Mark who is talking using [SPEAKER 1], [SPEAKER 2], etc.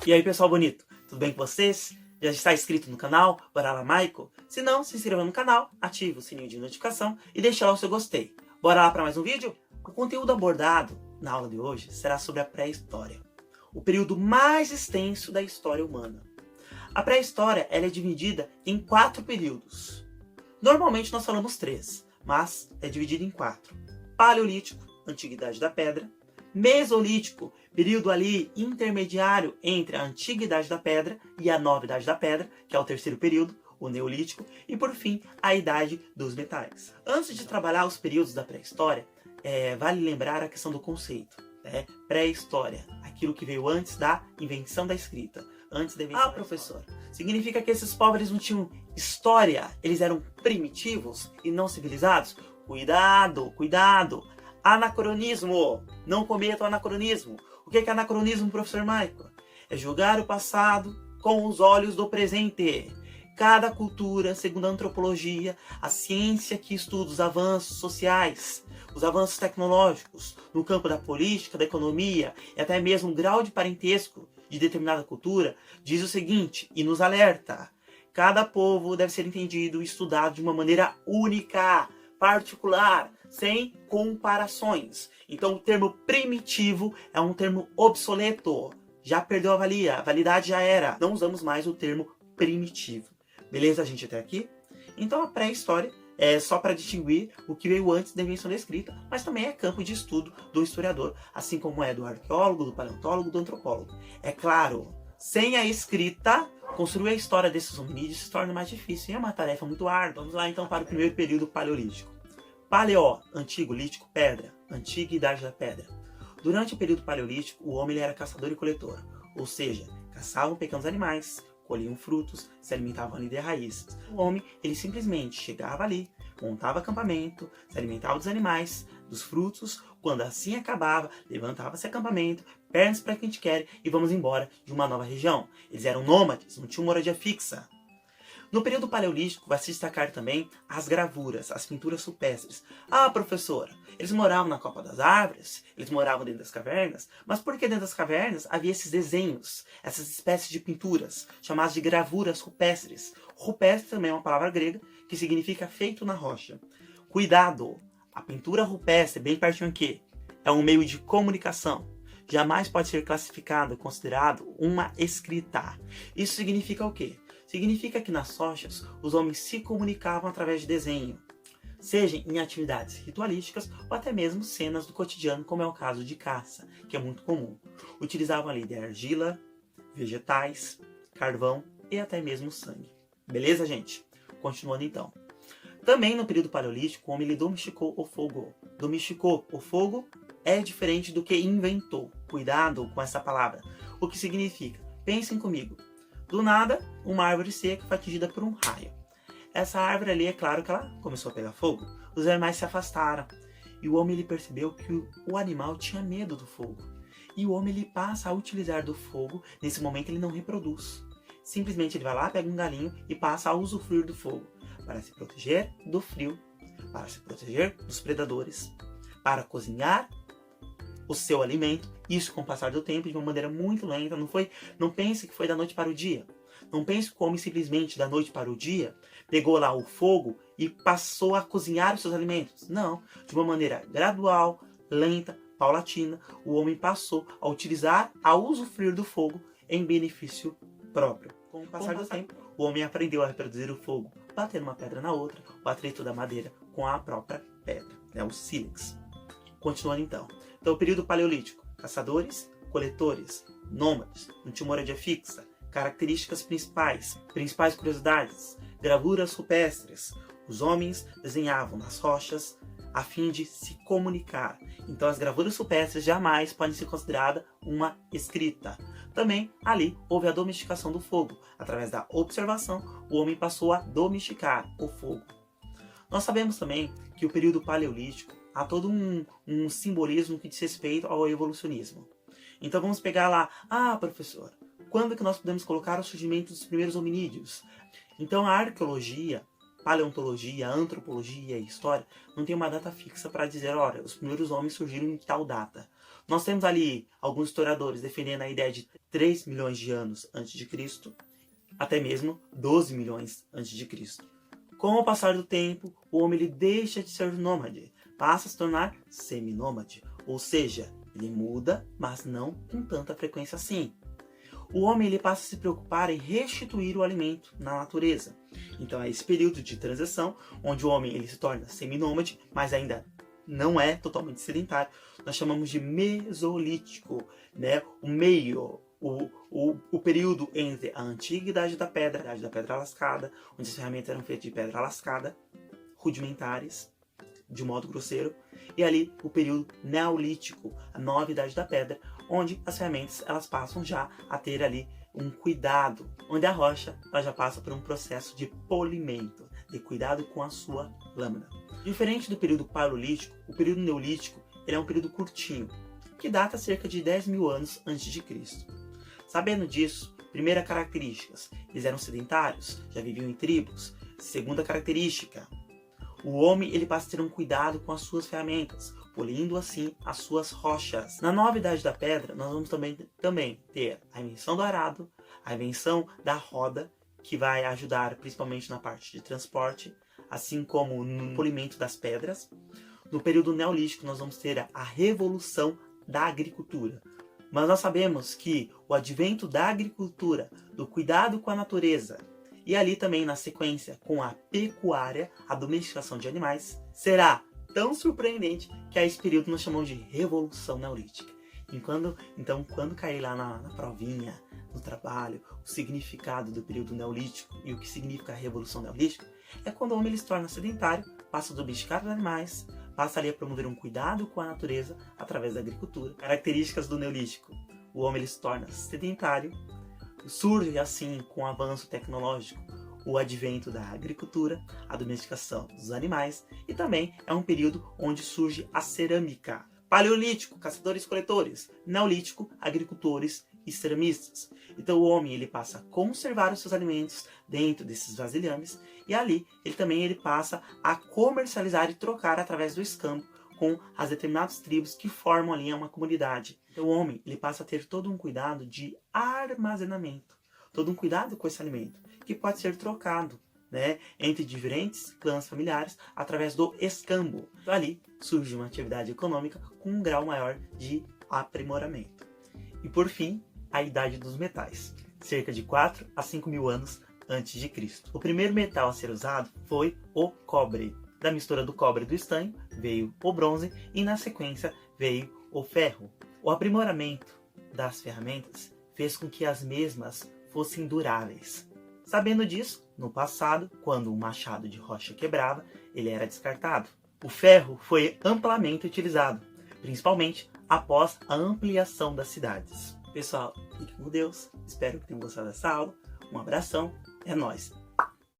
[SPEAKER 1] E aí, pessoal bonito, tudo bem com vocês? Já está inscrito no canal, Bora lá Maico? Se não, se inscreva no canal, ative o sininho de notificação e deixe lá o seu gostei. Bora lá para mais um vídeo? O conteúdo abordado na aula de hoje será sobre a pré-história, o período mais extenso da história humana. A pré-história ela é dividida em 4 períodos. Normalmente nós falamos 3, mas é dividida em 4. Paleolítico, Antiguidade da Pedra. Mesolítico, período ali intermediário entre a Antiguidade da Pedra e a Nova Idade da Pedra, que é o 3º período, o Neolítico, e por fim, a Idade dos Metais. Antes de trabalhar os períodos da pré-história, vale lembrar a questão do conceito. Pré-história, aquilo que veio antes da invenção da escrita. Antes da invenção professor, significa que esses povos eles não tinham história, eles eram primitivos e não civilizados? Cuidado, cuidado! Anacronismo! Não cometa o anacronismo. O que é anacronismo, professor Maico? É julgar o passado com os olhos do presente. Cada cultura, segundo a antropologia, a ciência que estuda os avanços sociais, os avanços tecnológicos, no campo da política, da economia e até mesmo o grau de parentesco de determinada cultura, diz o seguinte, e nos alerta: cada povo deve ser entendido e estudado de uma maneira única, particular, sem comparações. Então o termo primitivo é um termo obsoleto, já perdeu a validade já era. Não usamos mais o termo primitivo. Beleza, gente, até aqui? Então a pré-história é só para distinguir o que veio antes da invenção da escrita, mas também é campo de estudo do historiador, assim como é do arqueólogo, do paleontólogo, do antropólogo. É claro, sem a escrita, construir a história desses hominídeos se torna mais difícil e é uma tarefa muito árdua. Vamos lá então para o primeiro período paleolítico. Paleó, antigo, lítico, pedra, antiga idade da pedra. Durante o período paleolítico, o homem ele era caçador e coletor, ou seja, caçavam pequenos animais, colhiam frutos, se alimentavam ali de raízes. O homem ele simplesmente chegava ali, montava acampamento, se alimentava dos animais, dos frutos. Quando assim acabava, levantava-se acampamento, pernas para quem te quer e vamos embora de uma nova região. Eles eram nômades, não tinham moradia fixa. No período paleolítico vai se destacar também as gravuras, as pinturas rupestres. Ah, professora, eles moravam na copa das árvores, eles moravam dentro das cavernas, mas por que dentro das cavernas havia esses desenhos, essas espécies de pinturas, chamadas de gravuras rupestres? Rupestre também é uma palavra grega que significa feito na rocha. Cuidado, a pintura rupestre, bem pertinho aqui, é um meio de comunicação. Jamais pode ser classificado, considerado uma escrita. Isso significa o quê? Significa que nas rochas os homens se comunicavam através de desenho, seja em atividades ritualísticas ou até mesmo cenas do cotidiano, como é o caso de caça, que é muito comum. Utilizavam ali de argila, vegetais, carvão e até mesmo sangue. Beleza, gente? Continuando então. Também no período paleolítico, o homem ele domesticou o fogo. Domesticou o fogo é diferente do que inventou. Cuidado com essa palavra. O que significa? Pensem comigo. Do nada, uma árvore seca foi atingida por um raio. Essa árvore ali, é claro que ela começou a pegar fogo. Os animais se afastaram. E o homem ele percebeu que o animal tinha medo do fogo. E o homem ele passa a utilizar do fogo. Nesse momento ele não reproduz. Simplesmente ele vai lá, pega um galinho e passa a usufruir do fogo. Para se proteger do frio. Para se proteger dos predadores. Para cozinhar o seu alimento, isso com o passar do tempo, de uma maneira muito lenta. Não pense que foi da noite para o dia. Não pense que o homem simplesmente da noite para o dia pegou lá o fogo e passou a cozinhar os seus alimentos. Não, de uma maneira gradual, lenta, paulatina, o homem passou a utilizar, a usufruir do fogo em benefício próprio. Com o passar do tempo, o homem aprendeu a reproduzir o fogo, batendo uma pedra na outra, o atrito da madeira com a própria pedra, o sílex. Continuando então. Então, o período paleolítico, caçadores, coletores, nômades, não tinha moradia fixa, características principais curiosidades, gravuras rupestres. Os homens desenhavam nas rochas a fim de se comunicar. Então, as gravuras rupestres jamais podem ser consideradas uma escrita. Também, ali, houve a domesticação do fogo. Através da observação, o homem passou a domesticar o fogo. Nós sabemos também que o período paleolítico há todo um simbolismo que diz respeito ao evolucionismo. Então vamos pegar lá, professor, quando que nós podemos colocar o surgimento dos primeiros hominídeos? Então a arqueologia, paleontologia, antropologia e história não tem uma data fixa para dizer, olha, os primeiros homens surgiram em tal data. Nós temos ali alguns historiadores defendendo a ideia de 3 milhões de anos antes de Cristo, até mesmo 12 milhões antes de Cristo. Com o passar do tempo, o homem ele deixa de ser nômade, passa a se tornar seminômade, ou seja, ele muda, mas não com tanta frequência assim. O homem ele passa a se preocupar em restituir o alimento na natureza. Então é esse período de transição, onde o homem ele se torna seminômade, mas ainda não é totalmente sedentário. Nós chamamos de mesolítico, né? O meio, o período entre a antiga idade da pedra lascada, onde as ferramentas eram feitas de pedra lascada, rudimentares, de modo grosseiro, e ali o período neolítico, a nova idade da pedra, onde as ferramentas elas passam já a ter ali um cuidado, onde a rocha ela já passa por um processo de polimento, de cuidado com a sua lâmina. Diferente do período paleolítico, o período neolítico ele é um período curtinho, que data cerca de 10 mil anos antes de Cristo. Sabendo disso, primeira característica, eles eram sedentários, já viviam em tribos. Segunda característica, o homem ele passa a ter um cuidado com as suas ferramentas, polindo assim as suas rochas. Na nova idade da pedra, nós vamos também ter a invenção do arado, a invenção da roda, que vai ajudar principalmente na parte de transporte, assim como no polimento das pedras. No período neolítico, nós vamos ter a revolução da agricultura. Mas nós sabemos que o advento da agricultura, do cuidado com a natureza, e ali também na sequência com a pecuária, a domesticação de animais, será tão surpreendente que a esse período nós chamamos de Revolução Neolítica. Então, quando cair lá na provinha, no trabalho, o significado do período neolítico e o que significa a Revolução Neolítica, é quando o homem ele se torna sedentário, passa a domesticar os animais, passa ali a promover um cuidado com a natureza através da agricultura. Características do Neolítico: o homem ele se torna sedentário, surge assim com o avanço tecnológico o advento da agricultura, a domesticação dos animais, e também é um período onde surge a cerâmica. Paleolítico, caçadores-coletores. Neolítico, agricultores e ceramistas. Então o homem ele passa a conservar os seus alimentos dentro desses vasilhames, e ali ele passa a comercializar e trocar através do escambo com as determinadas tribos que formam ali uma comunidade. Então o homem ele passa a ter todo um cuidado de armazenamento, todo um cuidado com esse alimento, que pode ser trocado, né, entre diferentes clãs familiares através do escambo. Então ali surge uma atividade econômica com um grau maior de aprimoramento. E por fim, a idade dos metais, cerca de 4 a 5 mil anos antes de Cristo. O primeiro metal a ser usado foi o cobre. Da mistura do cobre e do estanho veio o bronze e na sequência veio o ferro. O aprimoramento das ferramentas fez com que as mesmas fossem duráveis. Sabendo disso, no passado, quando um machado de rocha quebrava, ele era descartado. O ferro foi amplamente utilizado, principalmente após a ampliação das cidades. Pessoal, fiquem com Deus, espero que tenham gostado dessa aula. Um abração, é nóis!